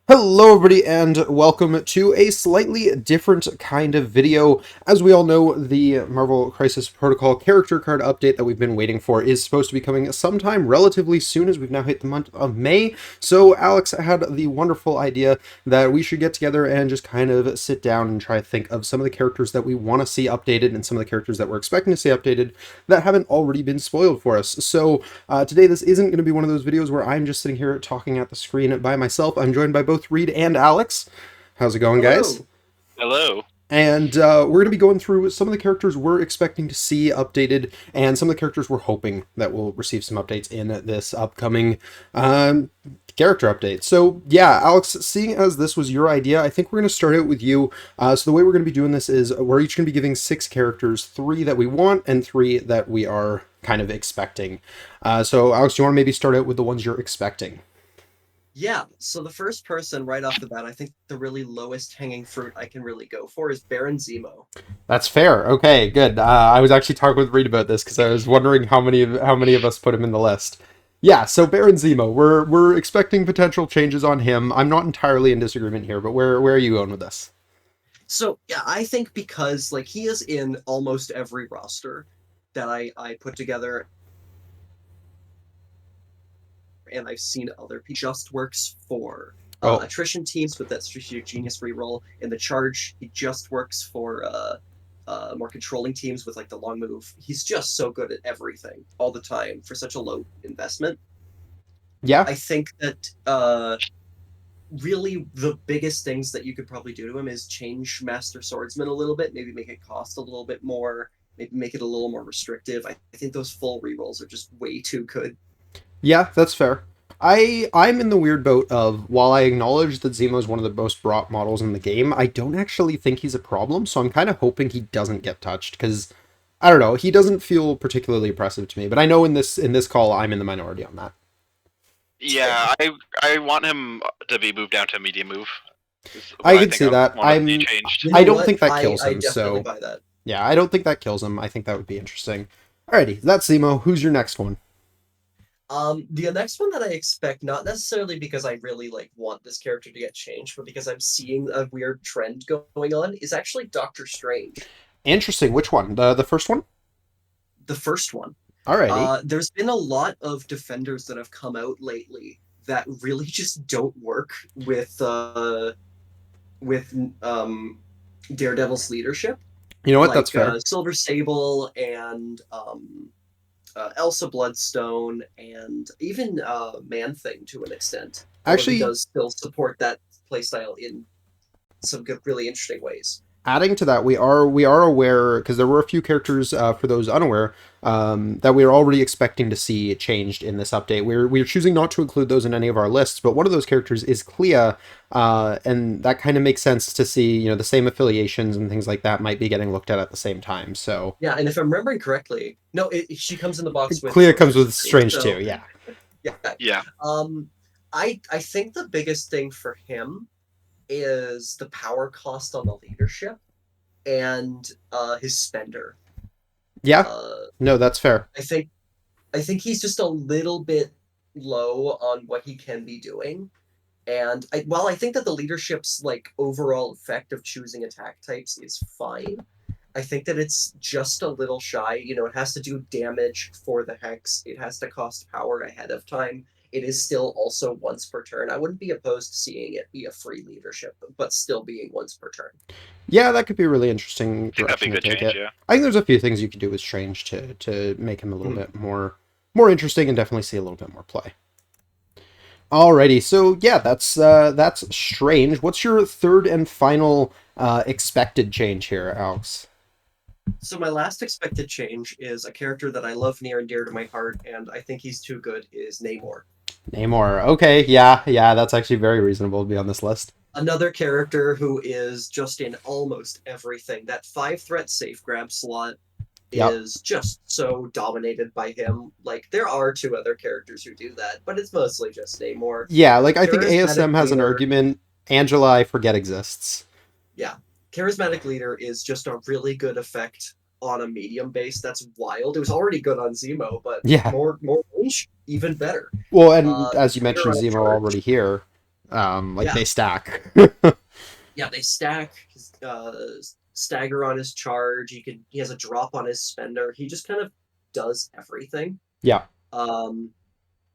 Hello everybody and welcome to a slightly different kind of video. As we all know, the Marvel Crisis Protocol character card update that we've been waiting for is supposed to be coming sometime relatively soon, as we've now hit the month of May. So Alex had the wonderful idea that we should get together and just kind of sit down and try to think of some of the characters that we want to see updated and some of the characters that we're expecting to see updated that haven't already been spoiled for us. So today this isn't going to be one of those videos where I'm just sitting here talking at the screen by myself. I'm joined by both Reid and Alex. How's it going, guys? Hello. Hello. And we're going to be going through some of the characters we're expecting to see updated and some of the characters we're hoping that will receive some updates in this upcoming character update. So yeah, Alex, seeing as this was your idea, I think we're going to start out with you. So the way we're going to be doing this is we're each going to be giving 6 characters, 3 that we want and 3 that we are kind of expecting. So Alex, do you want to maybe start out with the ones you're expecting? Yeah, so the first person right off the bat, I think the really lowest hanging fruit I can really go for is Baron Zemo. That's fair. Okay, good. I was actually talking with Reid about this because I was wondering how many of us put him in the list. Yeah, so Baron Zemo, we're expecting potential changes on him. I'm not entirely in disagreement here, but where are you going with this? So yeah, I think because like he is in almost every roster that I put together, and I've seen other people just works for Oh, attrition teams with that strategic genius reroll. In the charge, he just works for more controlling teams with like the long move. He's just so good at everything all the time for such a low investment. yeah. I think that really the biggest things that you could probably do to him is change Master Swordsman a little bit, maybe make it cost a little bit more, maybe make it a little more restrictive. I think those full rerolls are just way too good. Yeah, that's fair. I'm in the weird boat of while I acknowledge that Zemo is one of the most brought models in the game, I don't actually think he's a problem, so I'm kind of hoping he doesn't get touched because I don't know, he doesn't feel particularly oppressive to me, but I know in this call I'm in the minority on that. Same. Yeah, I want him to be moved down to medium move. Is what I I could think see I that. want to see changed. You I know don't what? think that I kills I him, definitely so buy that. yeah, I don't think that kills him. I think that would be interesting. Alrighty, that's Zemo. Who's your next one? The next one that I expect, not necessarily because I really like want this character to get changed, but because I'm seeing a weird trend going on, is actually Doctor Strange, Interesting. Which one? The first one? the first one. Alrighty. There's been a lot of defenders that have come out lately that really just don't work with Daredevil's leadership, You know what? That's like fair. Silver Sable and Elsa Bloodstone and even Man Thing to an extent, although he Actually, does still support that playstyle in some good, really interesting ways. adding to that, we are aware because there were a few characters for those unaware that we are already expecting to see changed in this update. We're choosing not to include those in any of our lists, but one of those characters is Clea, and that kind of makes sense to see. The same affiliations and things like that might be getting looked at the same time. So Yeah, and if I'm remembering correctly, no, she comes in the box with Clea comes Sorcerer with Supreme, Strange too. so Yeah. yeah. Yeah, Um, I think the biggest thing for him is the power cost on the leadership and his spender. Yeah. Uh, No, that's fair. I think I think he's just a little bit low on what he can be doing. And while I think that the leadership's like overall effect of choosing attack types is fine, I think that it's just a little shy. It has to do damage for the hex. It has to cost power ahead of time. It is still also once per turn. I wouldn't be opposed to seeing it be a free leadership, but still being once per turn. Yeah, that could be a really interesting I think that'd be direction a to good take change. it. Yeah. I think there's a few things you could do with Strange to make him a little Mhm. bit more interesting and definitely see a little bit more play. Alrighty, so yeah, that's Strange. What's your third and final expected change here, Alex? So my last expected change is a character that I love near and dear to my heart, and I think he's too good, is Namor. Namor. Okay, yeah, that's actually very reasonable to be on this list. Another character who is just in almost everything. That 5 threat safe grab slot Yep. is just so dominated by him. Like, there are 2 other characters who do that, but it's mostly just Namor. Yeah, like I think Charismatic ASM has an leader. argument. Angela, I forget exists. Yeah. Charismatic leader is just a really good effect on a medium base. That's wild. It was already good on Zemo, but Yeah. more range, even better. Well, and as you mentioned, Leader on Zemo charge. already here. Like Yeah. they stack. Yeah, they stack. Stagger on his charge. He has a drop on his spender. He just kind of does everything. Yeah.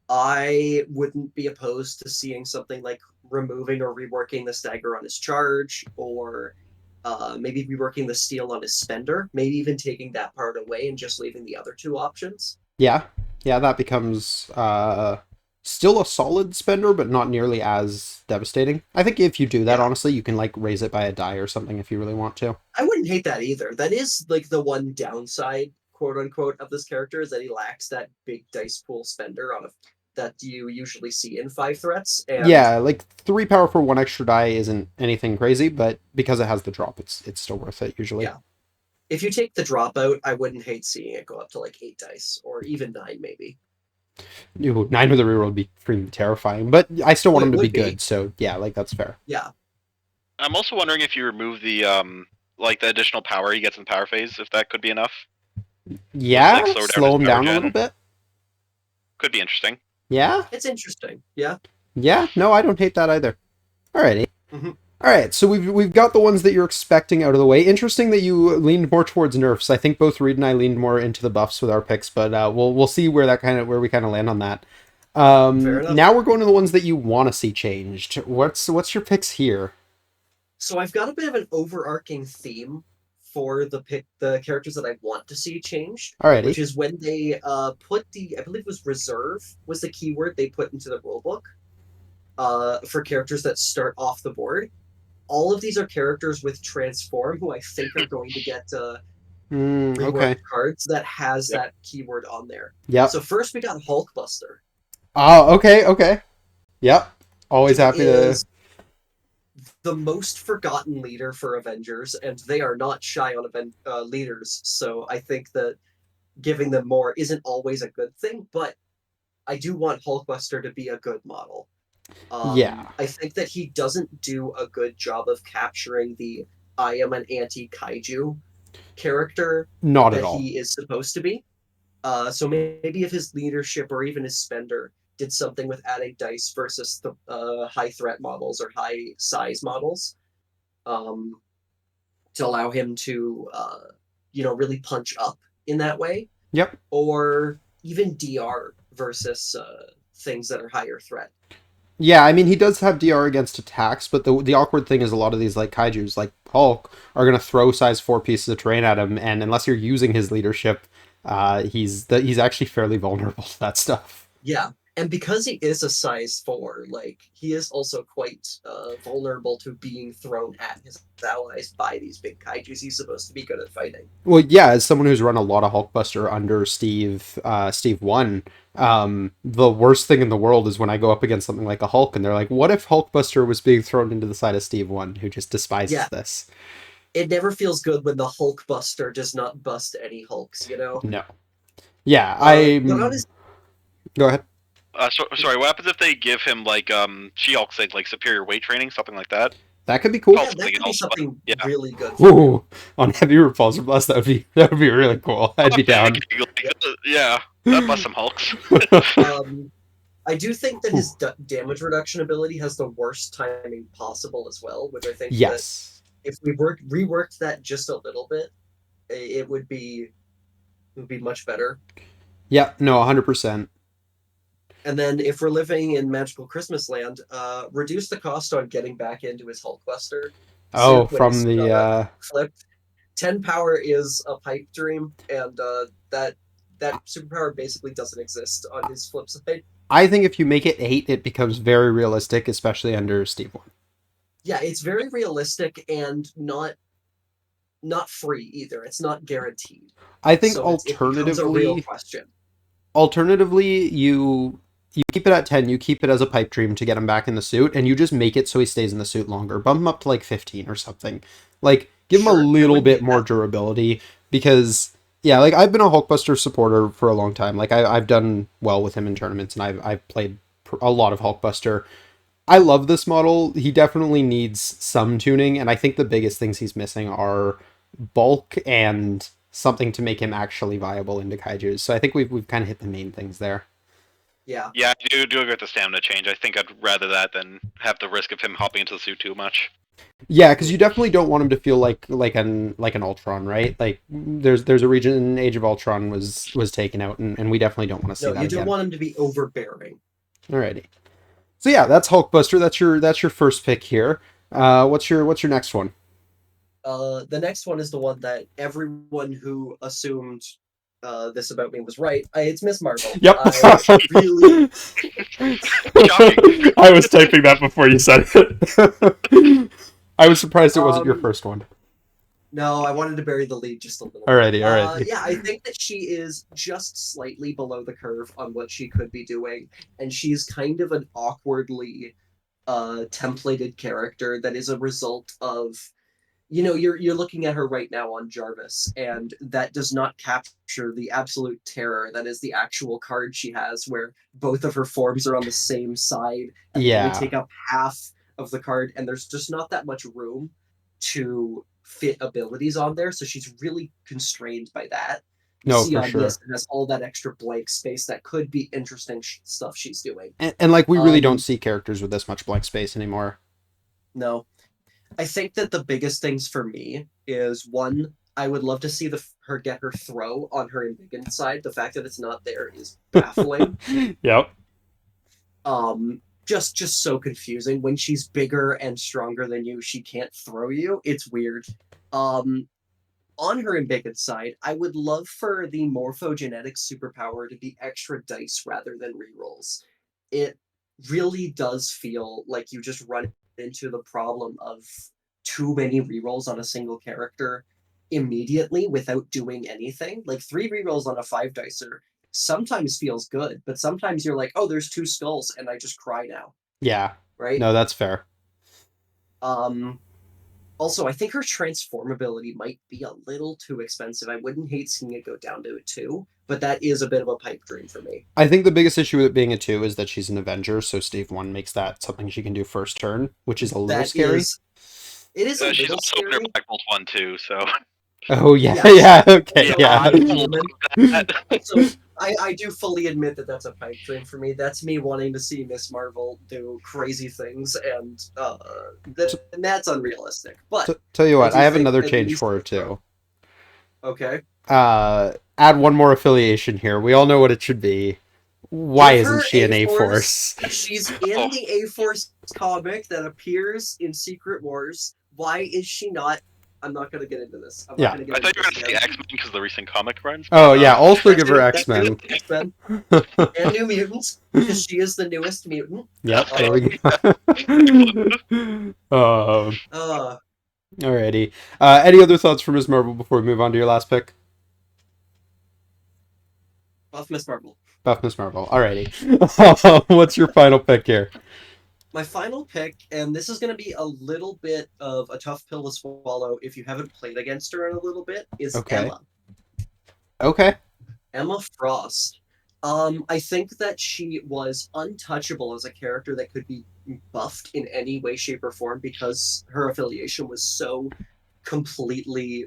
I wouldn't be opposed to seeing something like removing or reworking the stagger on his charge, or maybe reworking the steal on his spender. Maybe even taking that part away and just leaving the other two options. Yeah. Yeah, that becomes still a solid spender, but not nearly as devastating. I think if you do that, Yeah. honestly, you can like raise it by a die or something if you really want to. I wouldn't hate that either. That is like the one downside, quote unquote, of this character, is that he lacks that big dice pool spender that you usually see in 5 threats. And Yeah, like 3 power for 1 extra die isn't anything crazy, but because it has the drop, it's still worth it usually. yeah, if you take the drop out, I wouldn't hate seeing it go up to like 8 dice or even 9, maybe. Ooh, 9 with a reroll would be freaking terrifying, but I still want It him to be would be. good, so yeah, like that's fair. Yeah. I'm also wondering if you remove the like the additional power he gets in power phase, if that could be enough. Yeah, Like, slow him his down power a little gen. bit. Could be interesting. Yeah, It's interesting. Yeah. yeah, no, I don't hate that either. Alrighty. Mhm. Alright, so we've got the ones that you're expecting out of the way. Interesting that you leaned more towards nerfs. I think both Reid and I leaned more into the buffs with our picks, but we'll see where we kind of land on that. Fair enough. Now we're going to the ones that you want to see changed. What's your picks here? So I've got a bit of an overarching theme for the characters that I want to see changed, Alrighty. which is when they put I believe it was reserve was the keyword they put into the rulebook for characters that start off the board. All of these are characters with transform who I think are going to get reworked Okay. cards that has that keyword on there. Yep. So first we got Hulkbuster. Oh, okay. Yep. Always He happy to. is the most forgotten leader for Avengers, and they are not shy on leaders. So I think that giving them more isn't always a good thing, but I do want Hulkbuster to be a good model. Yeah. I think that he doesn't do a good job of capturing the I am an anti-kaiju character Not that at all. he is supposed to be. So maybe if his leadership or even his spender did something with adding dice versus the high threat models or high size models, to allow him to really punch up in that way. Yep. Or even DR versus things that are higher threat. Yeah, I mean, he does have DR against attacks, but the awkward thing is a lot of these like kaijus, like Hulk, are going to throw size 4 pieces of terrain at him, and unless you're using his leadership, he's actually fairly vulnerable to that stuff. Yeah, and because he is a size 4, like, he is also quite vulnerable to being thrown at his allies by these big kaijus he's supposed to be good at fighting. Well, yeah, as someone who's run a lot of Hulkbuster under Steve 1, the worst thing in the world is when I go up against something like a Hulk, and they're like, what if Hulkbuster was being thrown into the side of Steve 1, who just despises this? It never feels good when the Hulkbuster does not bust any Hulks, you know? No. Yeah, Go ahead. Sorry, what happens if they give him like She-Hulk say like superior weight training, something like that? That could be cool. Yeah, that could be something really good. Ooh, on heavy repulsor blast, that would be really cool. I'd be down. Yeah, that bust some Hulks. I do think that his damage reduction ability has the worst timing possible as well, which I think that if we reworked that just a little bit, it would be much better. Yeah, no, 100%. And then if we're living in Magical Christmas Land, reduce the cost on getting back into his Hulkbuster. Oh, from the flip. 10 power is a pipe dream, and that superpower basically doesn't exist on his flip side. I think if you make it 8, it becomes very realistic, especially under Steve 1. Yeah, it's very realistic and not free either. It's not guaranteed. I think so it becomes a real question. Alternatively, you keep it at 10, you keep it as a pipe dream to get him back in the suit, and you just make it so he stays in the suit longer. Bump him up to like 15 or something. Like, give him a little bit more durability, because, yeah, like, I've been a Hulkbuster supporter for a long time. Like, I've done well with him in tournaments, and I've played a lot of Hulkbuster. I love this model. He definitely needs some tuning, and I think the biggest things he's missing are bulk and something to make him actually viable into kaijus. So I think we've kind of hit the main things there. Yeah. Yeah, I do agree with the stamina change. I think I'd rather that than have the risk of him hopping into the suit too much. Yeah, because you definitely don't want him to feel like an Ultron, right? Like there's a region in Age of Ultron was taken out, and we definitely don't want to see No, that you don't again. want him to be overbearing. Alrighty. So yeah, that's Hulkbuster. That's your first pick here. What's your next one? The next one is the one that everyone who assumed this about me was right. It's Miss Marvel. Yep. I really. Shocking. I was typing that before you said it. I was surprised it wasn't your Um, first one. No, I wanted to bury the lead just a little Alrighty, bit. alrighty. Yeah, I think that she is just slightly below the curve on what she could be doing, and she's kind of an awkwardly templated character that is a result of, you're looking at her right now on Jarvis, and that does not capture the absolute terror that is the actual card she has, where both of her forms are on the same side, and they only Yeah. take up half of the card, and there's just not that much room to fit abilities on there, so she's really constrained by that. You No, see for on sure. this, it has all that extra blank space that could be interesting stuff she's doing. And like we really don't Um, see characters with this much blank space anymore. no, I think that the biggest things for me is one, I would love to see her get her throw on her embiggen side. The fact that it's not there is baffling. Yep. Just so confusing. When she's bigger and stronger than you, she can't throw you. It's weird. On her embiggen side, I would love for the morphogenetic superpower to be extra dice rather than rerolls. It really does feel like you just run into the problem of too many rerolls on a single character immediately without doing anything. Like 3 rerolls on a 5 dicer sometimes feels good, but sometimes you're like, oh, there's 2 skulls, and I just cry now, Yeah. right? No, that's fair. Um, Also, I think her transformability might be a little too expensive. I wouldn't hate seeing it go down to a 2, but that is a bit of a pipe dream for me. I think the biggest issue with it being a 2 is that she's an Avenger, so Stave 1 makes that something she can do first turn, which is a little That scary. is, it is a She's little also under scary. Black Bolt 1 too, so Oh yeah, Yes. yeah, okay, So yeah. I human. that. So I do fully admit that that's a pipe dream for me. That's me wanting to see Miss Marvel do crazy things, and that's unrealistic. But Tell you I what, do I have think another at change least for her too. Okay. Add one more affiliation here. We all know what it should be. Why Give isn't her she an A-Force. A-Force? She's in the A-Force comic that appears in Secret Wars. Why is she not? I'm not going to get into this. I'm Yeah. not going to I get thought into you were this going to say again. X-Men because of the recent comic runs. Oh yeah, also That give her too, X-Men. X-Men and New Mutants, because she is the newest mutant. Yep, there we go. Uh, Alrighty. Any other thoughts for Ms. Marvel before we move on to your last pick? Buff Miss Marvel. Buff Ms. Marvel. Alrighty. What's your final pick here? My final pick, and this is going to be a little bit of a tough pill to swallow if you haven't played against her in a little bit, is Okay. Emma. Okay. Emma Frost. I think that she was untouchable as a character that could be buffed in any way, shape, or form because her affiliation was so completely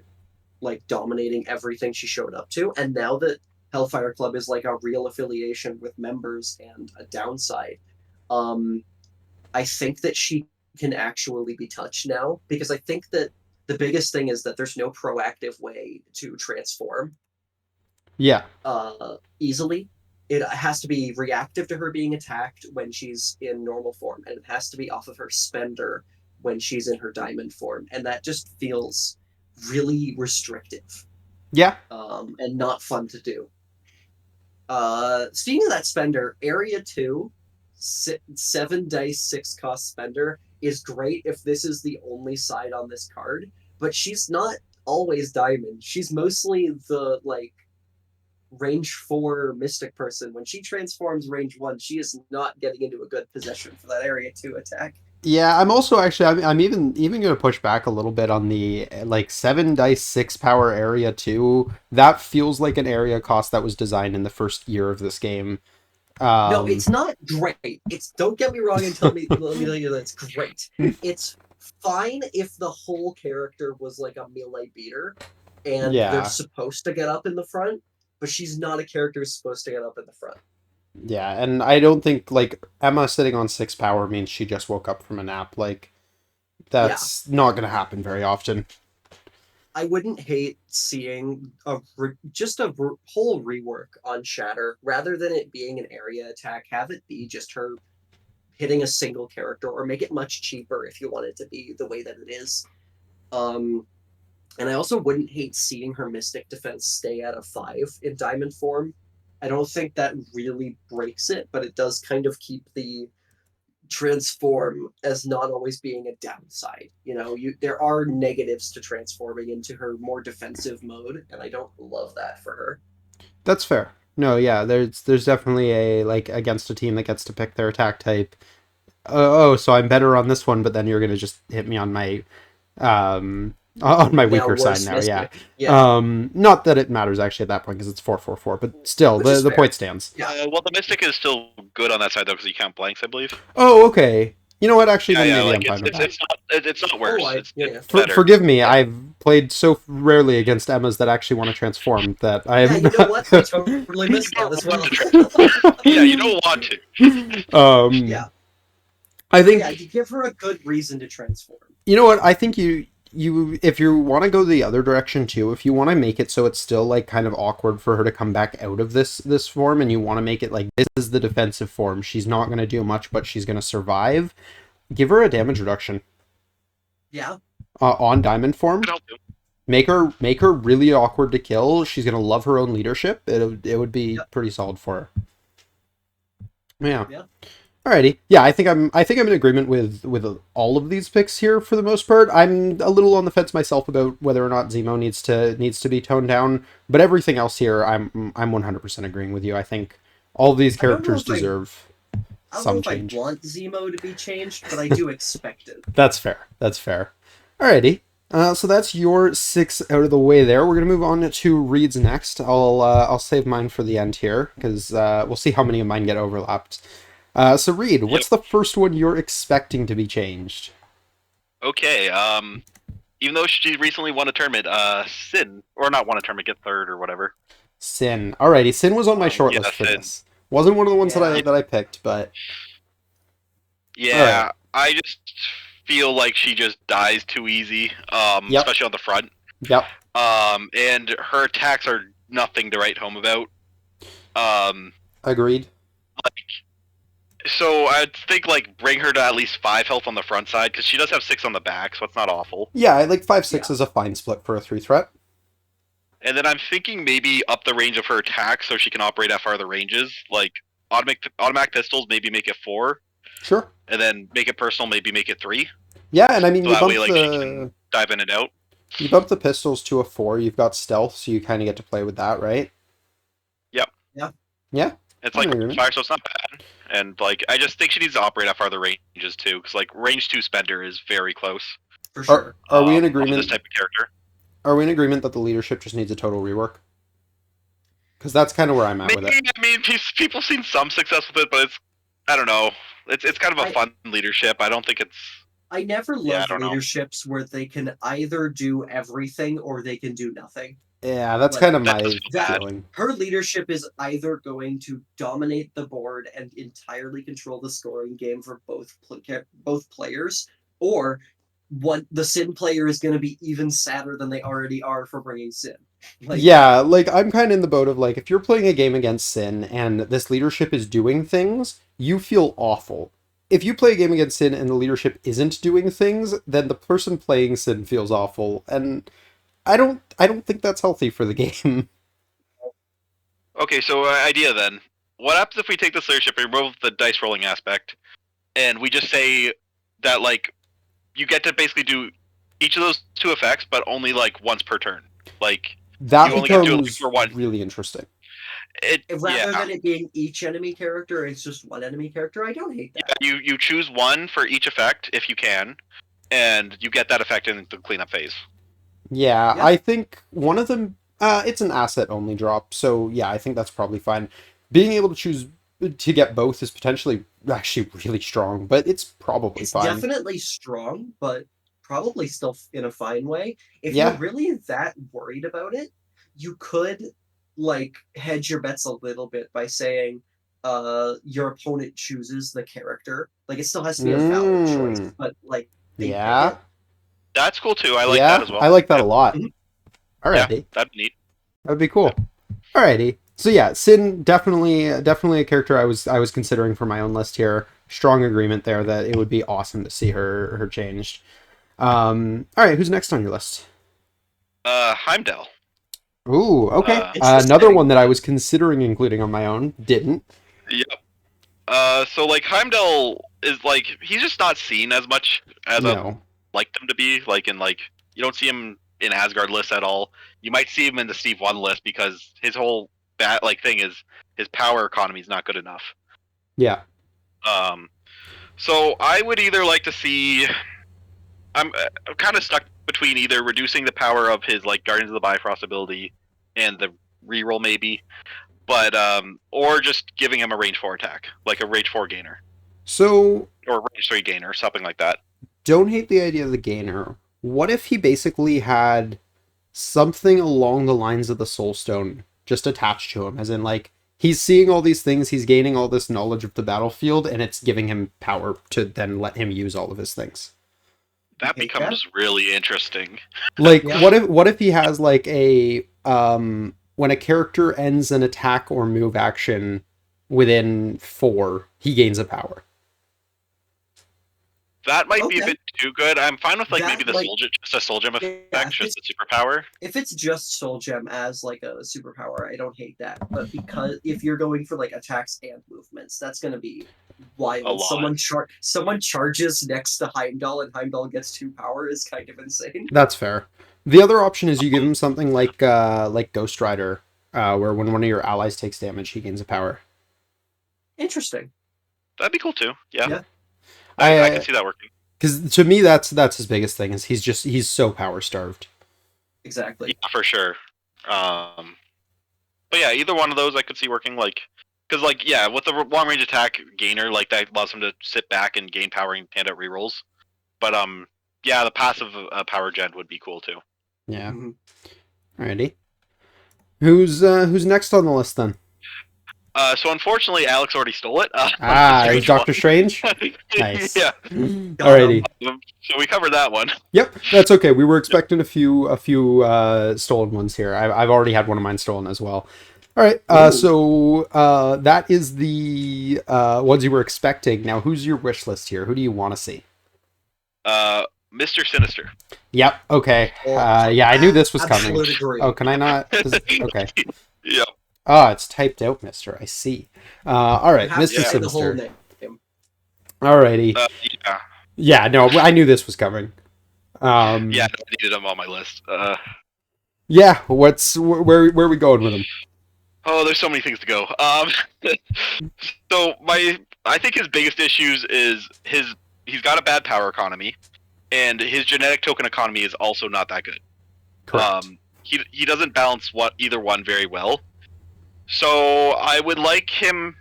like dominating everything she showed up to. And now that Hellfire Club is like a real affiliation with members and a downside, I think that she can actually be touched now because I think that the biggest thing is that there's no proactive way to transform Yeah. easily. It has to be reactive to her being attacked when she's in normal form, and it has to be off of her spender when she's in her diamond form, and that just feels really restrictive. Yeah. And not fun to do. Speaking of that spender, Area 2, 7 dice, 6 cost spender is great if this is the only side on this card, but she's not always diamond. She's mostly the, like, range 4 mystic person. When she transforms range 1, she is not getting into a good position for that Area 2 attack. Yeah, I'm also actually I'm even going to push back a little bit on the like 7 dice 6 power area 2. That feels like an area cost that was designed in the first year of this game. No, it's not great. It's don't get me wrong and let me tell you that it's great. It's fine if the whole character was like a melee beater and they're Yeah. supposed to get up in the front, but she's not a character who's supposed to get up in the front. Yeah, and I don't think like Emma sitting on 6 power means she just woke up from a nap. Like Yeah, that's not going to happen very often. I wouldn't hate seeing just a whole rework on Shatter rather than it being an area attack. Have it be just her hitting a single character, or make it much cheaper if you want it to be the way that it is. Um, and I also wouldn't hate seeing her Mystic Defense stay at a 5 in Diamond form. I don't think that really breaks it, but it does kind of keep the transform as not always being a downside. There are negatives to transforming into her more defensive mode, and I don't love that for her. That's fair. No, yeah, there's definitely a like against a team that gets to pick their attack type. Oh, so I'm better on this one, but then you're gonna just hit me on my Now weaker side worse now. Yeah. Mystic. Yeah. Not that it matters actually at that point because it's 4-4-4, but still Which is the fair. point stands. Yeah. Well, the Mystic is still good on that side though, because you count blanks, I believe. Oh, okay. You know what? Actually, then Yeah, maybe like I'm fine with that. it's not worse. Yeah. It's better. Forgive me. Yeah. I've played so rarely against Emmas that actually want to transform that I Yeah, am. you know what? I totally missed that as well. Yeah, you don't want to. Yeah. I think Yeah, you give her a good reason to transform. you know what? I think you if you want to go the other direction too, if you want to make it so it's still like kind of awkward for her to come back out of this form, and you want to make it like this is the defensive form, she's not going to do much, but she's going to survive. Give her a damage reduction. Yeah. On diamond form. Make her really awkward to kill. She's gonna love her own leadership. It would be pretty solid for her. Yeah. Alrighty. Yeah, I think I'm in agreement with all of these picks here for the most part. I'm a little on the fence myself about whether or not Zemo needs to be toned down, but everything else here I'm 100% agreeing with you. I think all of these characters deserve some change. I want Zemo to be changed, but I do expect it. That's fair. That's fair. Alrighty. So that's your 6 out of the way there. We're gonna move on to Reid's next. I'll save mine for the end here because we'll see how many of mine get overlapped. So Reid, what's the first one you're expecting to be changed? Okay. Even though she recently won a tournament, Sin, or not won a tournament, get third or whatever. Sin. Alrighty, Sin was on my shortlist for Sin. this. Wasn't one of the ones that I picked, but yeah, I just feel like she just dies too easy, especially on the front. Yep. And her attacks are nothing to write home about. Agreed. So I think bring her to at least 5 health on the front side, because she does have 6 on the back, so it's not awful. Yeah, I like 5-6 is a fine split for a 3 threat. And then I'm thinking maybe up the range of her attacks so she can operate at farther ranges. Like automatic pistols, maybe make it 4. Sure. And then make it personal, maybe make it 3. Yeah, and I mean, so you that bump way, she can dive in and out. You bump the pistols to a 4. You've got stealth, so you kind of get to play with that, right? Yep. Yeah. It's fire, so it's not bad. And I just think she needs to operate at farther ranges too, because range 2 spender is very close. For sure. Are we in agreement? This type of character. Are we in agreement that the leadership just needs a total rework? Because that's kind of where I'm at with it. I mean, people seen some success with it, but I don't know. It's kind of a fun leadership. I don't think it's. I never loved leaderships where they can either do everything or they can do nothing. Yeah, that's kind of my feeling. Her leadership is either going to dominate the board and entirely control the scoring game for both players, or the Sin player is going to be even sadder than they already are for bringing Sin. I'm kind of in the boat of if you're playing a game against Sin and this leadership is doing things, you feel awful. If you play a game against Sin and the leadership isn't doing things, then the person playing Sin feels awful, and I don't think that's healthy for the game. Okay, so idea then. What happens if we take this leadership and remove the dice rolling aspect, and we just say that you get to basically do each of those 2 effects, but only once per turn. That you only becomes get to do it for one. Really interesting. Rather than it being each enemy character, it's just one enemy character. I don't hate that. Yeah, you choose one for each effect if you can, and you get that effect in the cleanup phase. Yeah, I think one of them, it's an asset only drop, so yeah, I think that's probably fine. Being able to choose to get both is potentially actually really strong, but it's probably fine. It's definitely strong, but probably still in a fine way. If you're really that worried about it, you could hedge your bets a little bit by saying, your opponent chooses the character. Like it still has to be a valid choice, but like they pick Yeah. it. That's cool too. I like that as well. I like that a lot. Mhm. Alrighty. Yeah, that'd be neat. That'd be cool. Alrighty. So yeah, Sin definitely a character I was considering for my own list here. Strong agreement there that it would be awesome to see her changed. All right, who's next on your list? Heimdall. Ooh, okay. Interesting. Another one that I was considering including on my own, didn't. Yep. So like Heimdall is like he's just not seen as much as I'd No. like him to be. Like in like you don't see him in Asgard lists at all. You might see him in the Steve 1 list because his whole thing is his power economy is not good enough. Yeah. So I would either like to see. I'm kind of stuck between either reducing the power of his like Guardians of the Bifrost ability and the reroll maybe, but or just giving him a range 4 attack, like a range 4 gainer. So Or range 3 gainer, something like that. don't hate the idea of the gainer. What if he basically had something along the lines of the Soul Stone just attached to him, as in like he's seeing all these things, he's gaining all this knowledge of the battlefield, and it's giving him power to then let him use all of his things. That becomes really interesting. Like Yeah. what if he has like a when a character ends an attack or move action within 4, he gains a power. That might be a Okay. bit too good. I'm fine with like That, maybe the like- just a soul gem Yeah, effect, just the superpower. If it's just Soul Gem as like a superpower, I don't hate that. But because if you're going for like attacks and movements, that's gonna be wild. A lot. Someone charges next to Heimdall and Heimdall gets 2 power is kind of insane. That's fair. The other option is you give him something like Ghost Rider, where when one of your allies takes damage, he gains a power. Interesting. That'd be cool too. Yeah. Yeah. I can see that working. Because to me, that's his biggest thing is he's so power starved. Exactly. Yeah, for sure. But yeah, either one of those I could see working. Like, because like yeah, with the long range attack gainer, like that allows him to sit back and gain power and hand out rerolls. But yeah, the passive power gen would be cool too. Yeah. Mhm. Alrighty. Who's next on the list then? So unfortunately, Alex already stole it. Is Doctor Strange? Nice. Yeah. Alrighty. So we covered that one. Yep, that's okay. We were expecting a few stolen ones here. I've already had one of mine stolen as well. All right. Ooh. So that is the ones you were expecting. Now, who's your wish list here? Who do you want to see? Mr. Sinister. Yep. Okay. Oh, Yeah, I knew this was coming. absolute agree. Oh, can I not? Okay. Yeah. Oh, it's typed out, Mister. I see. All right, You have Mr. to say the whole Sinister. name. Alrighty. Yeah. Yeah. No, I knew this was coming. Yeah, I needed him on my list. Yeah. Where are we going with him? Oh, there's so many things to go. So I think his biggest issues is he's got a bad power economy, and his genetic token economy is also not that good. Correct. He doesn't balance either one very well. So I would like him.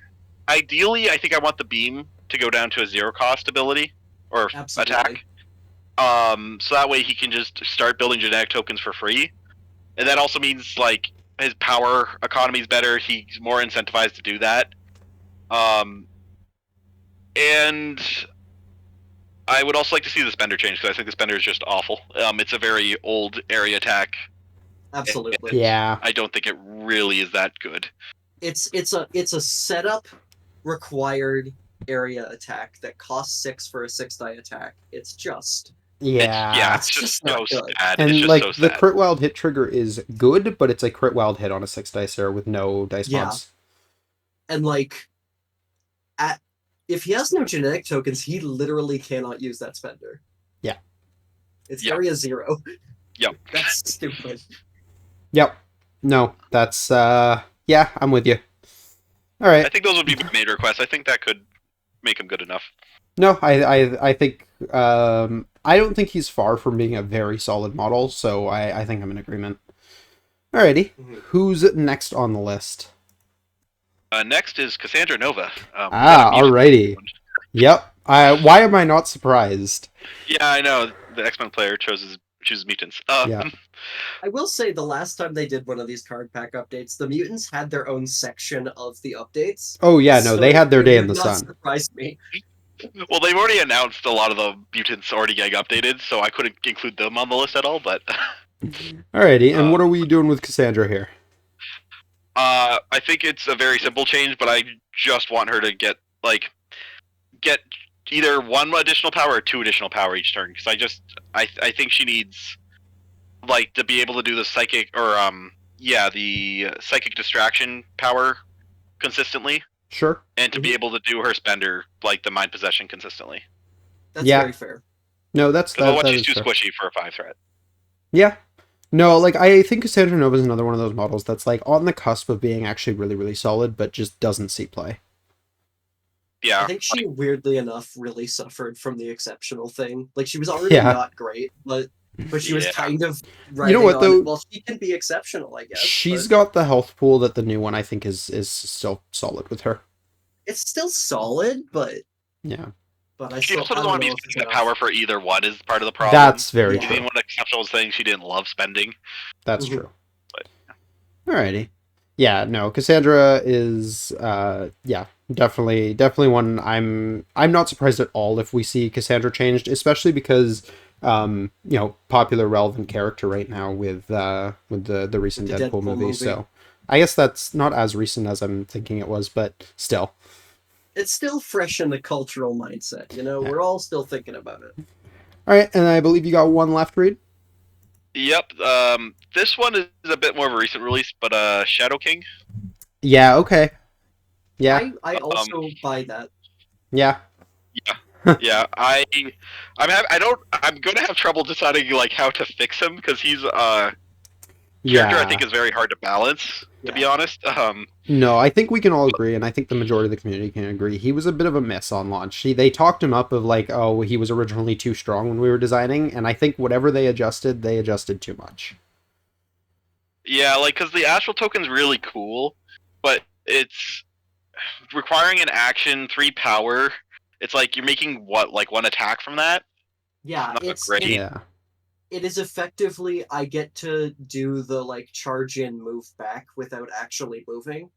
Ideally, I think I want the beam to go down to a 0 cost ability or Absolutely. attack. So that way he can just start building genetic tokens for free, and that also means like his power economy is better. He's more incentivized to do that. And I would also like to see the spender change because I think the spender is just awful. It's a very old area attack. Absolutely. Yeah. I don't think it really is that good. It's a setup required area attack that costs 6 for a 6-die attack. It's just Yeah. It's just just not so good. sad. And It's just like so the sad. crit wild hit trigger is good, but it's a crit wild hit on a 6 dice error with no dice Yeah. mods. and like if he has no genetic tokens, he literally cannot use that spender. Yeah. It's Yep. area 0. Yep. That's stupid. Yep. No, that's yeah, I'm with you. All I right. think those would be my main requests. I think that could make him good enough. No, I think I don't think he's far from being a very solid model, so I think I'm in agreement. Alrighty. Mhm. Who's next on the list? Next is Cassandra Nova. Alrighty. Yep. Why am I not surprised? Yeah, I know. The X-Men player chose chooses mutants. Yeah. I will say the last time they did one of these card pack updates, the mutants had their own section of the updates. Oh yeah, no, So they had their day in would the not sun. surprise me. Well, they've already announced a lot of the mutants already getting updated, so I couldn't include them on the list at all. But Alrighty, and what are we doing with Cassandra here? I think it's a very simple change, but I just want her to get either one additional power or two additional power each turn, because I think she needs to be able to do the psychic or the psychic distraction power consistently, Sure. and to be able to do her spender the mind possession consistently. That's Yeah. very fair. No, that's Because otherwise that she's is too fair. squishy for a 5-threat. Yeah. No, like I think Cassandra Nova is another one of those models that's like on the cusp of being actually really, really solid, but just doesn't see play. Yeah. I think she weirdly enough really suffered from the exceptional thing. Like she was already Yeah. not great, but she was Yeah. kind of You know what, though? Well, she can be exceptional, I guess. She's but got the health pool that the new one I think is still solid with her. it's still solid, but Yeah. I She still also I doesn't don't want to know be if it's spending the enough. power for either one is part of the problem. That's very Yeah. Even true. when Exceptional was saying she didn't love spending. That's Mhm. true. But- Alrighty. Yeah, no, Cassandra is definitely one I'm not surprised at all if we see Cassandra changed, especially because popular relevant character right now with the recent The Deadpool Deadpool movie. movie. So I guess that's not as recent as I'm thinking it was, but still. It's still fresh in the cultural mindset. Yeah. We're all still thinking about it. All right, and I believe you got one left, Reid. Yep. This one is a bit more of a recent release, but Shadow King. Yeah. Okay. Yeah. I also buy that. Yeah. Yeah. I'm gonna have trouble deciding how to fix him because he's a character I think is very hard to balance. To be honest. No, I think we can all agree, and I think the majority of the community can agree. He was a bit of a miss on launch. They talked him up of he was originally too strong when we were designing, and I think whatever they adjusted too much. Yeah, because the astral token's really cool, but it's requiring an action, 3 power. It's you're making one attack from that. Yeah, Not it's great. Yeah. it is effectively I get to do the charge in, move back without actually moving.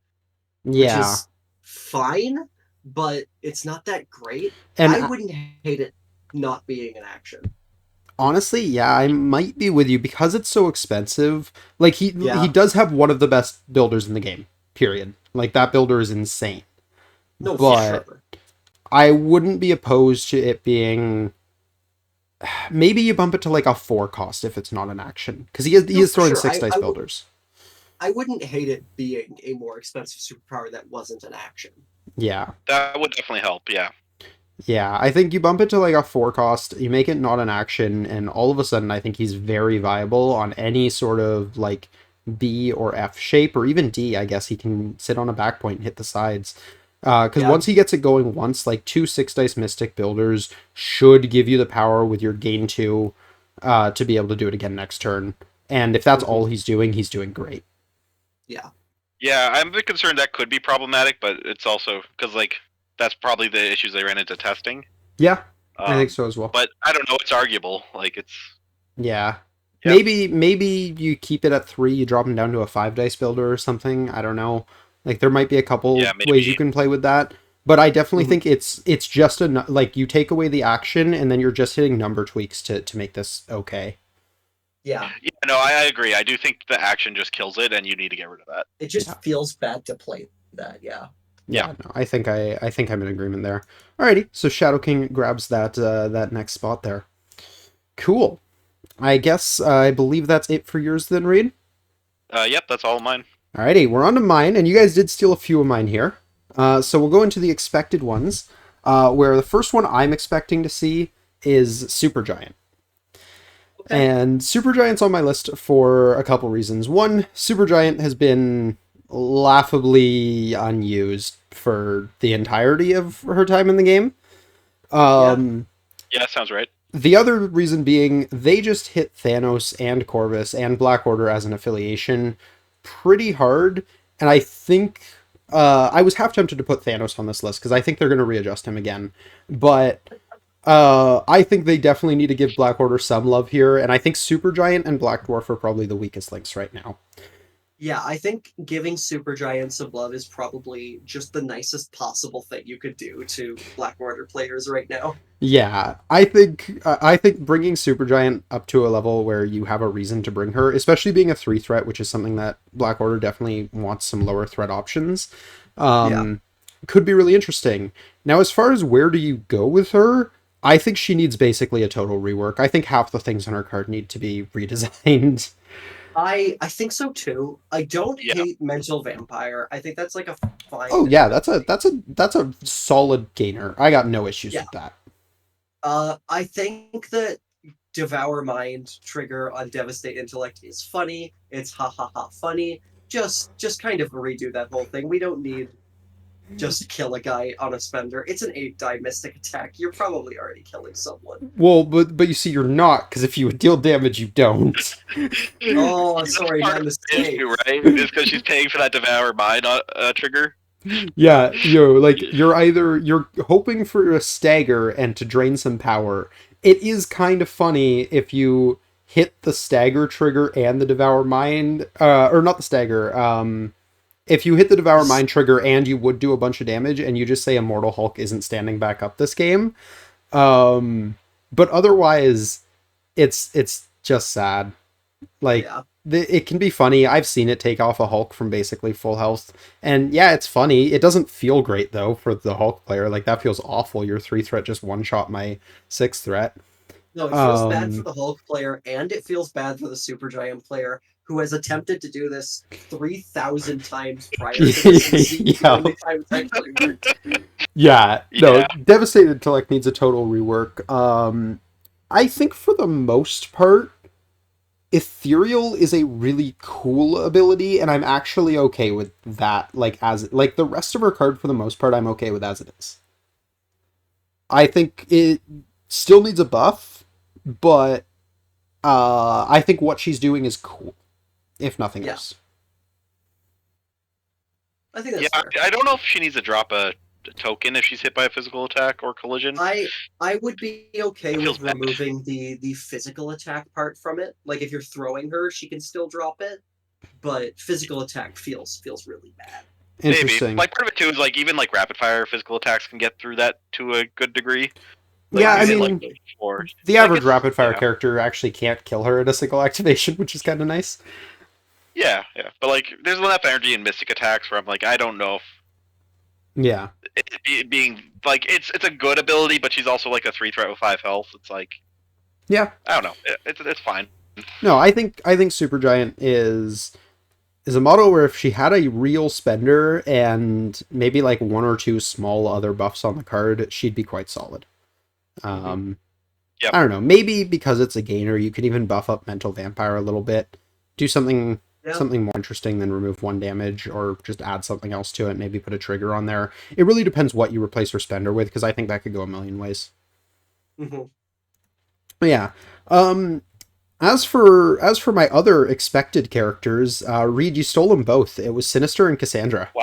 Yeah. Which is fine, but it's not that great. And I wouldn't hate it not being an action. honestly, yeah, I might be with you because it's so expensive. He Yeah. does have one of the best builders in the game. Period. That builder is insane. No, But- for sure. I wouldn't be opposed to it being. Maybe you bump it to a 4 cost if it's not an action, because he is for throwing sure. 6 dice I builders. I wouldn't hate it being a more expensive superpower that wasn't an action. Yeah. That would definitely help. Yeah. Yeah, I think you bump it to a 4 cost, you make it not an action, and all of a sudden I think he's very viable on any sort of B or F shape, or even D. I guess he can sit on a back point and hit the sides. Because once he gets it going once, 2 6 dice Mystic builders should give you the power with your gain 2 to be able to do it again next turn. And if that's all he's doing great. Yeah. Yeah, I'm a bit concerned that could be problematic, but it's also because that's probably the issues they ran into testing. Yeah, I think so as well. But I don't know. It's arguable. It's Yeah. Yeah. Maybe you keep it at 3, you drop him down to a 5 dice builder or something. I don't know. There might be a couple ways you can play with that. But I definitely think it's just you take away the action and then you're just hitting number tweaks to make this okay. Yeah. Yeah, no, I agree. I do think the action just kills it, and you need to get rid of that. It just feels bad to play that, yeah. Yeah, no, I think I'm in agreement there. Alrighty, so Shadow King grabs that next spot there. Cool. I guess I believe that's it for yours then, Reid? Yep, that's all mine. Alrighty, we're on to mine, and you guys did steal a few of mine here. So we'll go into the expected ones, where the first one I'm expecting to see is Supergiant. Okay. And Supergiant's on my list for a couple reasons. One, Supergiant has been laughably unused for the entirety of her time in the game. Yeah, sounds right. The other reason being, they just hit Thanos and Corvus and Black Order as an affiliation pretty hard, and I think I was half tempted to put Thanos on this list because I think they're going to readjust him again, but I think they definitely need to give Black Order some love here, and I think Supergiant and Black Dwarf are probably the weakest links right now. Yeah, I think giving Supergiant some love is probably just the nicest possible thing you could do to Black Order players right now. Yeah, I think bringing Supergiant up to a level where you have a reason to bring her, especially being a 3 threat, which is something that Black Order definitely wants some lower threat options, Yeah. could be really interesting. Now, as far as where do you go with her, I think she needs basically a total rework. I think half the things on her card need to be redesigned. I think so too. I don't Yeah. hate Mental Vampire. I think that's like a fine. Oh yeah, that's a solid gainer. I got no issues Yeah. with that. I think that Devour Mind trigger on Devastate Intellect is funny. It's ha ha ha funny. Just kind of redo that whole thing. We don't need just kill a guy on a spender. It's an 8-die mystic attack. You're probably already killing someone. Well, but you see, you're not, because if you would deal damage, you don't. Oh, That's sorry, part my of the mistake. issue, right? Is because she's paying for that Devour Mind trigger. Yeah, like you're hoping for a stagger and to drain some power. It is kind of funny if you hit the stagger trigger and the Devour Mind, or not the stagger. If you hit the Devour Mind trigger and you would do a bunch of damage, and you just say Immortal Hulk isn't standing back up this game, but otherwise, it's just sad. Like Yeah. it can be funny. I've seen it take off a Hulk from basically full health, and yeah, it's funny. It doesn't feel great though for the Hulk player. Like that feels awful. Your 3 threat just one shot my 6 threat. No, it feels bad for the Hulk player, and it feels bad for the Supergiant player who has attempted to do this 3,000 times prior to this. Yeah. Yeah, no, Yeah. Devastated Intellect needs a total rework. I think for the most part, Ethereal is a really cool ability, and I'm actually okay with that. Like the rest of her card, for the most part, I'm okay with as it is. I think it still needs a buff, but I think what she's doing is cool, if nothing Yeah. else. I think that's Yeah, fair. I don't know if she needs to drop a token if she's hit by a physical attack or collision. I would be okay It feels with bad. removing the physical attack part from it. Like if you're throwing her, she can still drop it, but physical attack feels really bad. Interesting. Maybe. Like part of it too is like even like rapid fire physical attacks can get through that to a good degree. Yeah, I you hit, mean, like, 4. the Like, average it's- rapid fire yeah. character actually can't kill her at a single activation, which is kind of nice. Yeah. But like there's enough energy in mystic attacks where I'm like, I don't know if Yeah. it being like it's a good ability, but she's also like a 3 threat with 5 health. It's like Yeah. I don't know. It's fine. No, I think Supergiant is a model where if she had a real spender and maybe like 1 or 2 small other buffs on the card, she'd be quite solid. Yep. I don't know. Maybe because it's a gainer, you could even buff up Mental Vampire a little bit, do something more interesting than remove 1 damage, or just add something else to it. Maybe put a trigger on there. It really depends what you replace her spender with, because I think that could go a million ways. Mhm. But yeah. As for my other expected characters, Reid, you stole them both. It was Sinister and Cassandra. Wow.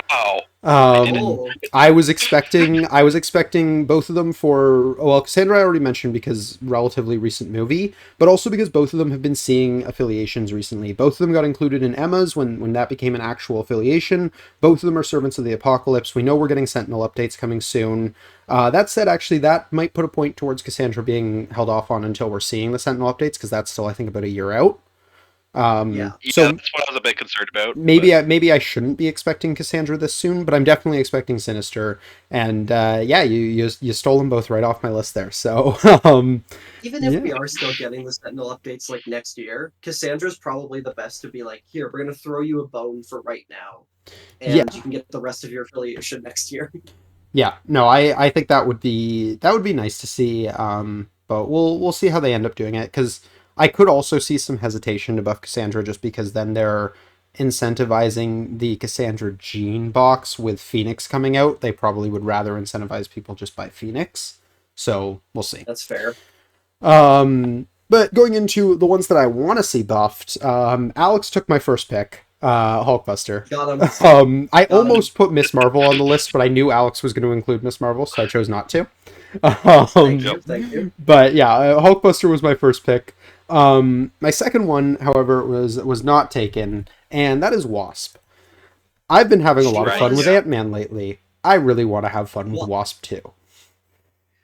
Oh, I was expecting both of them for, well, Cassandra I already mentioned because relatively recent movie, but also because both of them have been seeing affiliations recently. Both of them got included in Emma's when that became an actual affiliation. Both of them are Servants of the Apocalypse. We know we're getting Sentinel updates coming soon. That said, actually, that might put a point towards Cassandra being held off on until we're seeing the Sentinel updates, because that's still, I think, about a year out. Yeah. So That's what I was a bit concerned about. maybe I shouldn't be expecting Cassandra this soon, but I'm definitely expecting Sinister. And yeah, you stole them both right off my list there. So even if yeah. we are still getting the Sentinel updates like next year, Cassandra's probably the best to be like, here, we're gonna throw you a bone for right now, and Yeah. you can get the rest of your affiliation next year. Yeah, no, I think that would be nice to see. But we'll see how they end up doing it, because I could also see some hesitation to buff Cassandra, just because then they're incentivizing the Cassandra Gene box with Phoenix coming out. They probably would rather incentivize people just by Phoenix. So we'll see. That's fair. But going into the ones that I want to see buffed, Alex took my first pick. Hulkbuster. Got him. I Got him. almost put Miss Marvel on the list, but I knew Alex was going to include Miss Marvel, so I chose not to. Thank you. Thank you. But yeah, Hulkbuster was my first pick. My second one, however, was not taken, and that is Wasp. I've been having a lot of fun with Ant-Man lately. I really want to have fun with Wasp too.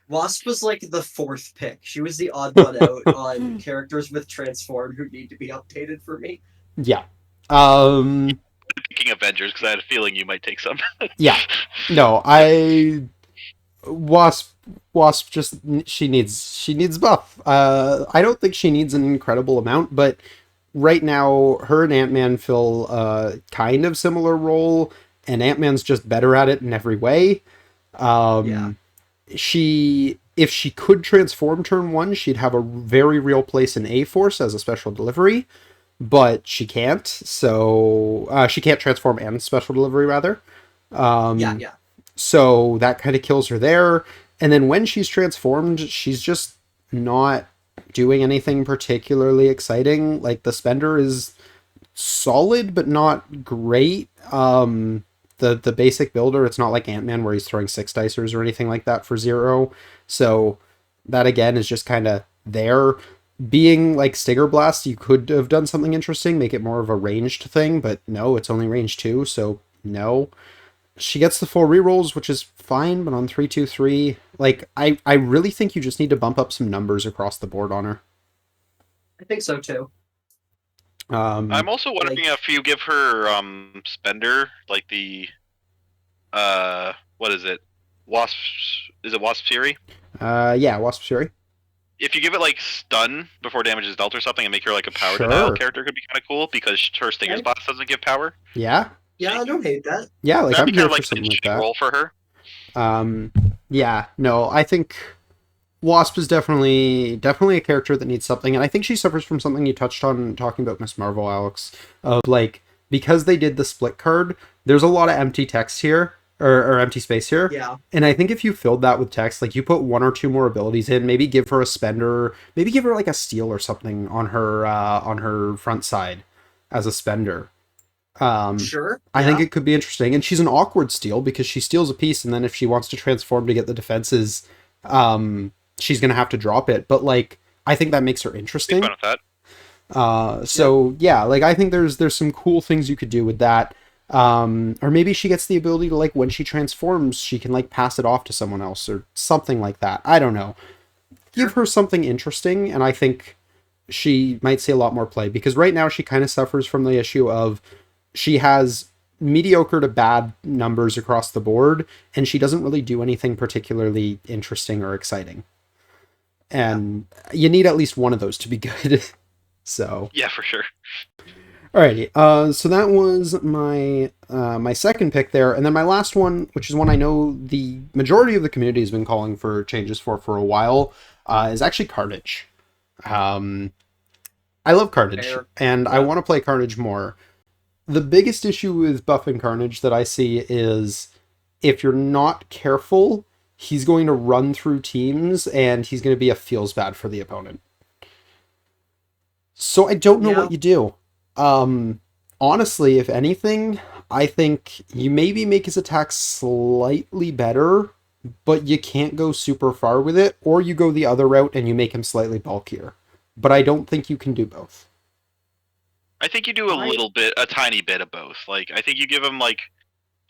Wasp was like the fourth pick. She was the odd one out on characters with Transform who need to be updated for me. Yeah. Picking Avengers because I had a feeling you might take some. Yeah. No, Wasp just she needs buff. I don't think she needs an incredible amount, but right now her and Ant-Man fill a kind of similar role, and Ant-Man's just better at it in every way. Yeah. If she could transform turn one, she'd have a very real place in A-Force as a special delivery, but she can't. So she can't transform and special delivery rather. Yeah. So that kind of kills her there. And then when she's transformed, she's just not doing anything particularly exciting. Like the spender is solid, but not great. The basic builder, it's not like Ant-Man where he's throwing 6 dicers or anything like that for 0. So that again is just kind of there. Being like Stinger Blast, you could have done something interesting, make it more of a ranged thing, but no, it's only range 2, so no. She gets the 4 rerolls, which is fine, but on 3-2-3, like I really think you just need to bump up some numbers across the board on her. I think so too. I'm also wondering if you give her spender, like the what is it? Wasp, is it Wasp Fury? Yeah, Wasp Fury. If you give it like stun before damage is dealt or something and make her like a power denial character, could be kind of cool because her Stinger's Blast doesn't give power. Yeah. Yeah, I don't hate that. Yeah, like that'd I'm here kind of for something like that. Role for her. Yeah, no, I think Wasp is definitely a character that needs something, and I think she suffers from something you touched on talking about Miss Marvel, Alex, of like, because they did the split card, there's a lot of empty text here, or empty space here. Yeah. And I think if you filled that with text, like you put 1 or 2 more abilities in, maybe give her a spender, maybe give her like a steal or something on her front side as a spender. Sure. I think it could be interesting, and she's an awkward steal because she steals a piece, and then if she wants to transform to get the defenses, she's gonna have to drop it. But like, I think that makes her interesting. Fun with that. So yeah, like I think there's some cool things you could do with that. Or maybe she gets the ability to, like, when she transforms, she can like pass it off to someone else or something like that. I don't know. Give her something interesting, and I think she might see a lot more play, because right now she kind of suffers from the issue of she has mediocre to bad numbers across the board, and she doesn't really do anything particularly interesting or exciting. And you need at least one of those to be good. So yeah, for sure. Alrighty, so that was my my second pick there, and then my last one, which is one I know the majority of the community has been calling for changes for a while, is actually Carnage. I love Carnage, and I want to play Carnage more. The biggest issue with buffing Carnage that I see is if you're not careful, he's going to run through teams, and he's going to be a feels bad for the opponent. So I don't know what you do. Honestly, if anything, I think you maybe make his attack slightly better, but you can't go super far with it, or you go the other route and you make him slightly bulkier. But I don't think you can do both. I think you do a tiny bit of both. Like, I think you give him like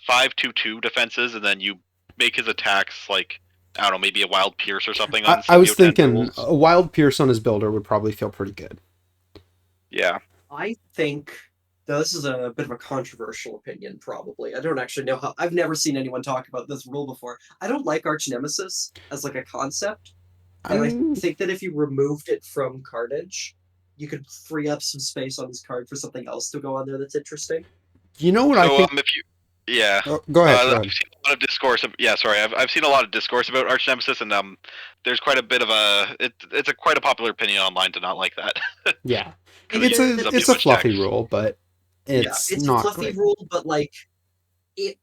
5-2-2 defenses, and then you make his attacks like, I don't know, maybe a Wild Pierce or something. On I was thinking a Wild Pierce on his builder would probably feel pretty good. Yeah. I think, though this is a bit of a controversial opinion, probably. I don't actually know how. I've never seen anyone talk about this rule before. I don't like Arch Nemesis as like a concept. And I think that if you removed it from Carnage, you could free up some space on his card for something else to go on there that's interesting. You know what I think? Go ahead. I've seen a lot of discourse. I've seen a lot of discourse about Arch Nemesis, and there's quite a bit of it's quite a popular opinion online to not like that. Yeah, it's a fluffy rule, but it's not a fluffy great. rule, but like it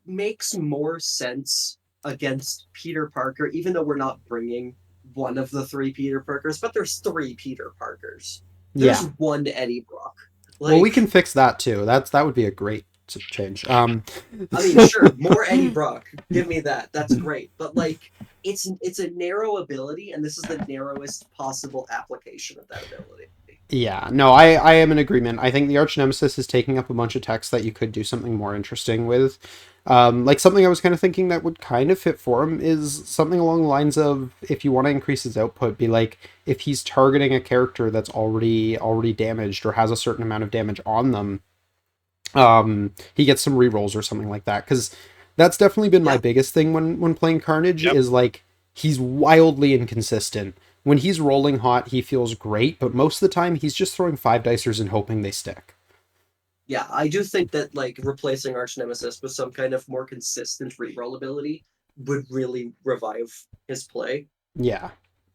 makes more sense against Peter Parker, even though we're not bringing one of the 3 Peter Parkers, but there's 3 Peter Parkers. There's one Eddie Brock. Well, we can fix that too. That would be a great change. I mean, sure, more Eddie Brock. Give me that. That's great. But like, it's a narrow ability, and this is the narrowest possible application of that ability. Yeah, no, I am in agreement. I think the Arch Nemesis is taking up a bunch of text that you could do something more interesting with. Like something I was kind of thinking that would kind of fit for him is something along the lines of, if you want to increase his output, be like if he's targeting a character that's already damaged or has a certain amount of damage on them, he gets some rerolls or something like that. Because that's definitely been my biggest thing when playing Carnage is like he's wildly inconsistent. When he's rolling hot, he feels great, but most of the time he's just throwing 5 dicers and hoping they stick. Yeah, I do think that like replacing Arch Nemesis with some kind of more consistent reroll ability would really revive his play. Yeah.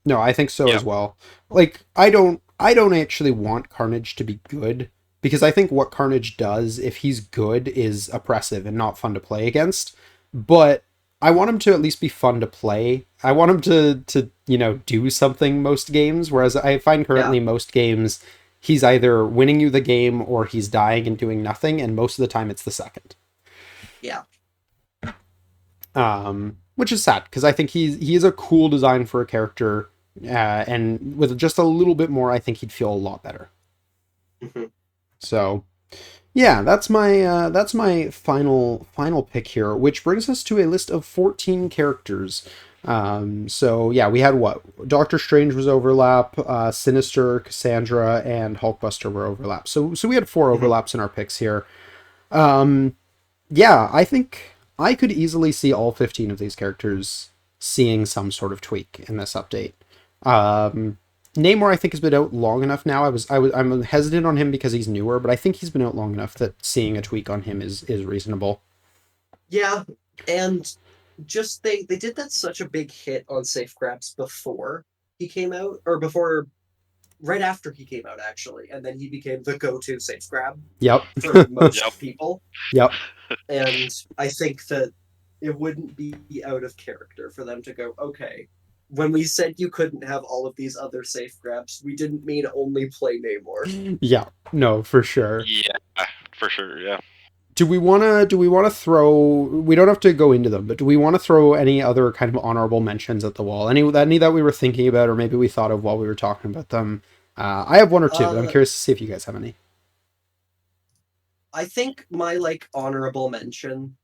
No, I think so as well. Like I don't actually want Carnage to be good, because I think what Carnage does, if he's good, is oppressive and not fun to play against. But I want him to at least be fun to play. I want him to do something most games, whereas I find currently most games he's either winning you the game or he's dying and doing nothing, and most of the time it's the second. Yeah. Which is sad, because I think he is a cool design for a character, and with just a little bit more, I think he'd feel a lot better. Mm-hmm. So, yeah, that's my final pick here, which brings us to a list of 14 characters. So yeah, we had what? Doctor Strange was overlap, Sinister, Cassandra, and Hulkbuster were overlap. So we had 4 overlaps in our picks here. Yeah, I think I could easily see all 15 of these characters seeing some sort of tweak in this update. Namor, I think, has been out long enough now. I'm hesitant on him because he's newer, but I think he's been out long enough that seeing a tweak on him is reasonable. Yeah, and just they did that such a big hit on safe grabs before he came out, or right after he came out actually, and then he became the go-to safe grab. Yep. For most people. Yep. And I think that it wouldn't be out of character for them to go, okay, when we said you couldn't have all of these other safe grabs, we didn't mean only play Namor. Yeah, no, for sure. Yeah, for sure, yeah. Do we want to throw, we don't have to go into them, but do we want to throw any other kind of honorable mentions at the wall? Any that we were thinking about, or maybe we thought of while we were talking about them? I have 1 or 2, but I'm curious to see if you guys have any. I think my honorable mention,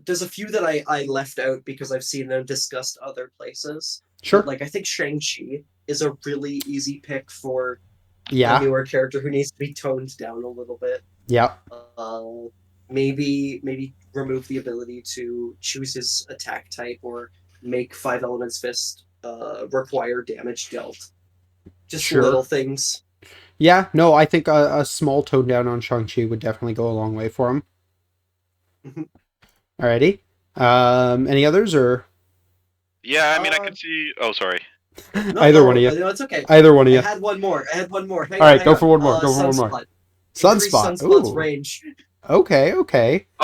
there's a few that I left out because I've seen them discussed other places. Sure. But, I think Shang-Chi is a really easy pick for a newer character who needs to be toned down a little bit. Yeah. Maybe remove the ability to choose his attack type, or make 5 Elements Fist require damage dealt. Just little things. Yeah, no, I think a small tone down on Shang-Chi would definitely go a long way for him. Alrighty. Any others, or? Yeah, I mean, I could see... Oh, sorry. Either one of you. No, it's okay. Either one of you. I had one more. Hang on, go for one more. Go for one more. Sunspot. Sunspot's range. Okay.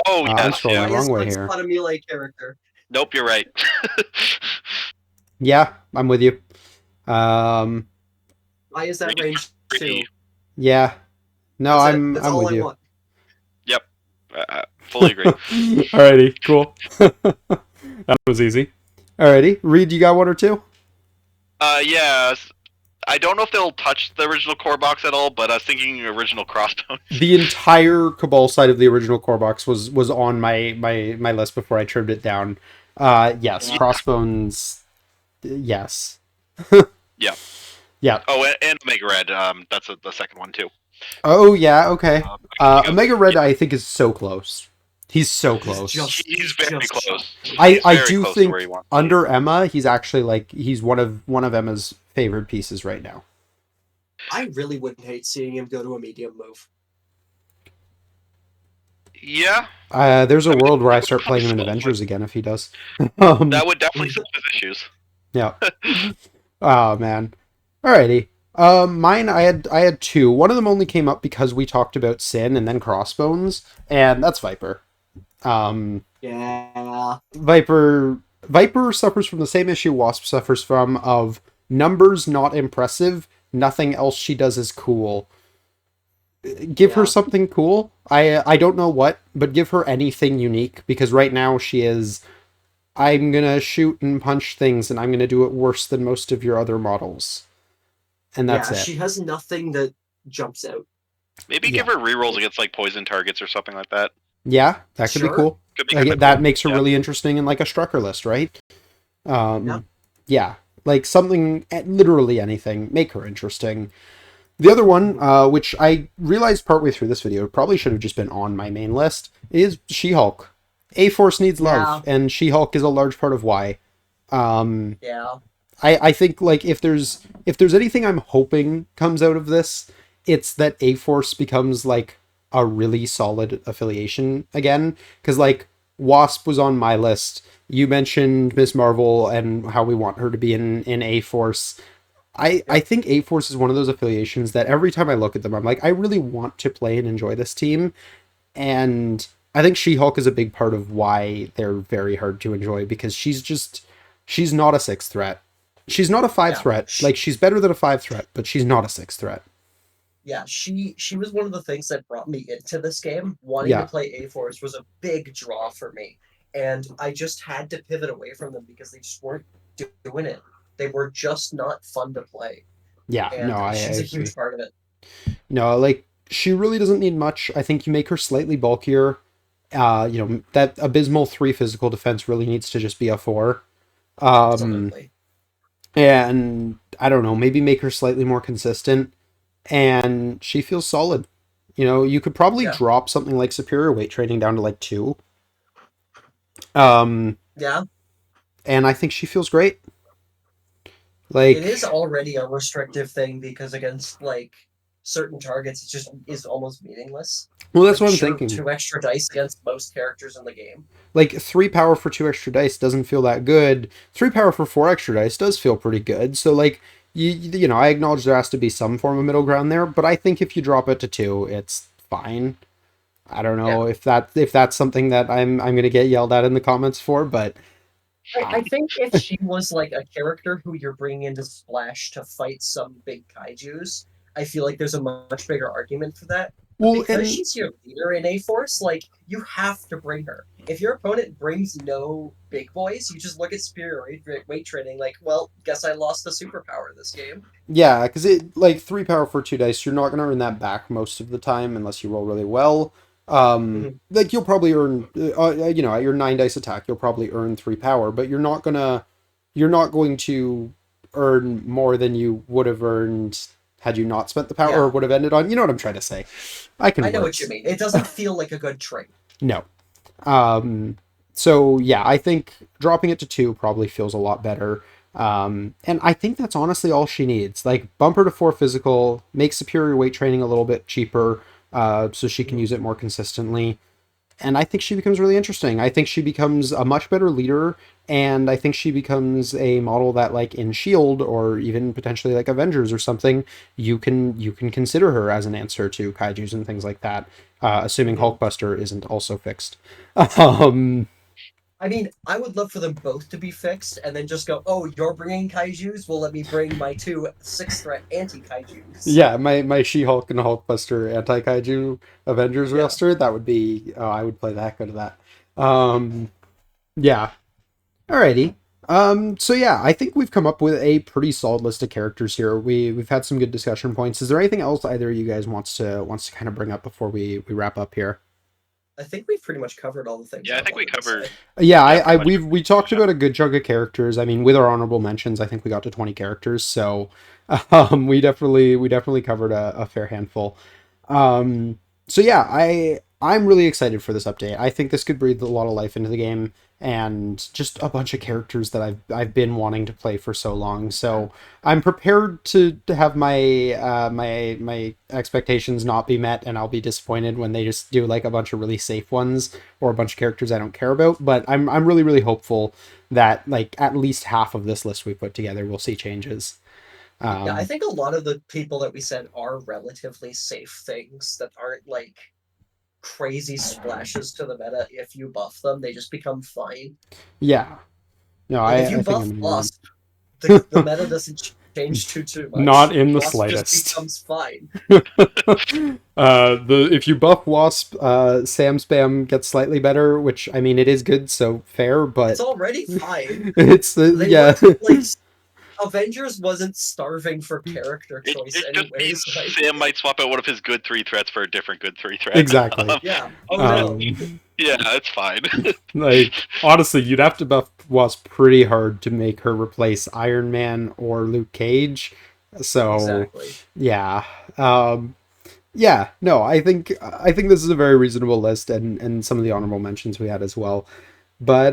Oh, yes. I'm scrolling the wrong way here. Sunspot a melee character. Nope, you're right. Yeah, I'm with you. Why is that range 2? Yeah. No, I'm with you. Yep. Fully agree. Alrighty, cool. That was easy. Alrighty, Reid, you got 1 or 2? Yeah. I don't know if they'll touch the original core box at all, but I was thinking original Crossbones. The entire Cabal side of the original core box was on my list before I trimmed it down. Yes, Crossbones. Yes. Yeah. Yeah. Oh, and Omega Red. That's the second one too. Oh yeah. Okay. Omega Red, I think, is so close. He's so close. He's very close. I do think under Emma, he's actually he's one of Emma's favorite pieces right now. I really wouldn't hate seeing him go to a medium move. Yeah. There's a world where I start playing him in Avengers again if he does. That would definitely solve his issues. Yeah. Oh man. Alrighty. Mine, I had 2. One of them only came up because we talked about Sin and then Crossbones, and that's Viper. Yeah. Viper suffers from the same issue Wasp suffers from, of numbers not impressive, nothing else she does is cool. give her Yeah. something cool. I don't know what, but give her anything unique, because right now she is, I'm gonna shoot and punch things and I'm gonna do it worse than most of your other models. And that's Yeah, it. she has nothing that jumps out. Maybe give Yeah. her rerolls against like poison targets or something like that. Yeah, that could be Sure. cool. Could be kind of Like, cool. that makes her Yeah. really interesting in like a Strucker list, right? Yeah. Yeah, like something, literally anything, make her interesting. The other one, Mhm. which I realized partway through this video, probably should have just been on my main list, is She-Hulk. A-Force needs love, Yeah. and She-Hulk is a large part of why. Um, Yeah. I think like if there's anything I'm hoping comes out of this, it's that A-Force becomes like a really solid affiliation again. Because like Wasp was on my list. You mentioned Miss Marvel and how we want her to be in A-Force. I Yep. think A-Force is one of those affiliations that every time I look at them, I'm like, I really want to play and enjoy this team. And I think She-Hulk is a big part of why they're very hard to enjoy, because she's not a six threat. She's not a five Yeah. threat. Like, she's better than a five threat, but she's not a six threat. Yeah, she was one of the things that brought me into this game. Wanting to Yeah. play A-Force was a big draw for me, and I just had to pivot away from them because they just weren't doing it. They were just not fun to play, Yeah. No, and I she's a agree. huge part of it. No, like, she really doesn't need much. I think you make her slightly bulkier. That abysmal 3 physical defense really needs to just be a 4. Um, Absolutely. and I don't know, maybe make her slightly more consistent, and she feels solid. You could probably Yeah. drop something like superior weight training down to like 2. Um, Yeah. and I think she feels great. It Like, is already a restrictive thing because against like certain targets, it just is almost meaningless. well, that's Like what I'm sure, thinking. 2 extra dice against most characters in the game. Like, 3 power for 2 extra dice doesn't feel that good. 3 power for 4 extra dice does feel pretty good. So, like, I acknowledge there has to be some form of middle ground there, but I think if you drop it to 2, it's fine. I don't Yeah. know if that's something that I'm gonna get yelled at in the comments for, but I think if she was like a character who you're bringing into Splash to fight some big kaijus, I feel like there's a much bigger argument for that. But well, because and she's your leader in A Force, like you have to bring her. If your opponent brings no big boys, you just look at superior weight training like, well, guess I lost the superpower this game. yeah, because it like 3 power for 2 dice, you're not gonna earn that back most of the time unless you roll really well. Mhm. Like you'll probably earn, at your 9 dice attack, you'll probably earn 3 power, but you're not going to earn more than you would have earned had you not spent the power, or Yeah, would have ended on. You know what I'm trying to say? I I can know what you words. mean. It doesn't feel like a good trade. No. Um, so yeah, I think dropping it to 2 probably feels a lot better. And I think that's honestly all she needs. Like, bump her to 4 physical, make superior weight training a little bit cheaper, so she can use it more consistently. And I think she becomes really interesting. I think she becomes a much better leader, and I think she becomes a model that, like in Shield or even potentially like Avengers or something, you can consider her as an answer to kaiju's and things like that. Assuming Mhm. Hulkbuster isn't also fixed. um, I mean, I would love for them both to be fixed and then just go, oh, you're bringing kaijus? Well, let me bring my 2 6 threat anti kaijus. yeah, my She-Hulk and Hulkbuster anti kaiju Avengers Yeah. roster, that would be, oh, I would play the heck out of that. Yeah. Alrighty. So yeah, I think we've come up with a pretty solid list of characters here. We've had some good discussion points. Is there anything else either of you guys wants to kind of bring up before we wrap up here? I think we've pretty much covered all the things Yeah, I I think we wanted to covered. say. Yeah, Yeah, I pretty much. we talked Yeah. about a good chunk of characters. I mean, with our honorable mentions, I think we got to 20 characters, so we definitely covered a fair handful. Um, so yeah, I'm really excited for this update. I think this could breathe a lot of life into the game, and just a bunch of characters that I've been wanting to play for so long. So I'm prepared to have my expectations not be met, and I'll be disappointed when they just do like a bunch of really safe ones or a bunch of characters I don't care about. But I'm really hopeful that like at least half of this list we put together will see changes. Yeah, I Um, think a lot of the people that we said are relatively safe things that aren't like crazy splashes to the meta. If you buff them, they just become fine. yeah, no, Like if I you think buff I'm in agreement. Wasp, the meta doesn't change too much. Not in the Wasp slightest. just becomes fine. If you buff Wasp, Sam Spam gets slightly better, which I mean it is good, so fair, but It's already fine. it's yeah. Like, Avengers wasn't starving for character choice It just means anyways. Like, Sam might swap out one of his good 3 threats for a different good 3 threat. Exactly. yeah. Oh no. Yeah, it's fine. Like, honestly, you'd have to buff Wasp pretty hard to make her replace Iron Man or Luke Cage. So, Exactly. yeah. Yeah, no, I think this is a very reasonable list, and some of the honorable mentions we had as well. But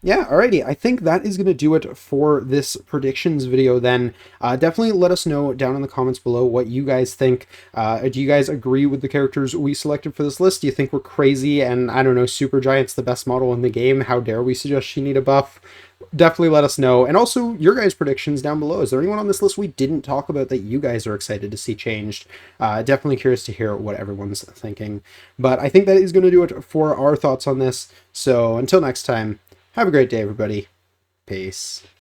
yeah, alrighty. I think that is going to do it for this predictions video then. Definitely let us know down in the comments below what you guys think. Do you guys agree with the characters we selected for this list? Do you think we're crazy and, I don't know, Supergiant's the best model in the game? How dare we suggest she need a buff? Definitely let us know. And also your guys' predictions down below. Is there anyone on this list we didn't talk about that you guys are excited to see changed? Definitely curious to hear what everyone's thinking. But I think that is going to do it for our thoughts on this. So until next time, have a great day, everybody. Peace.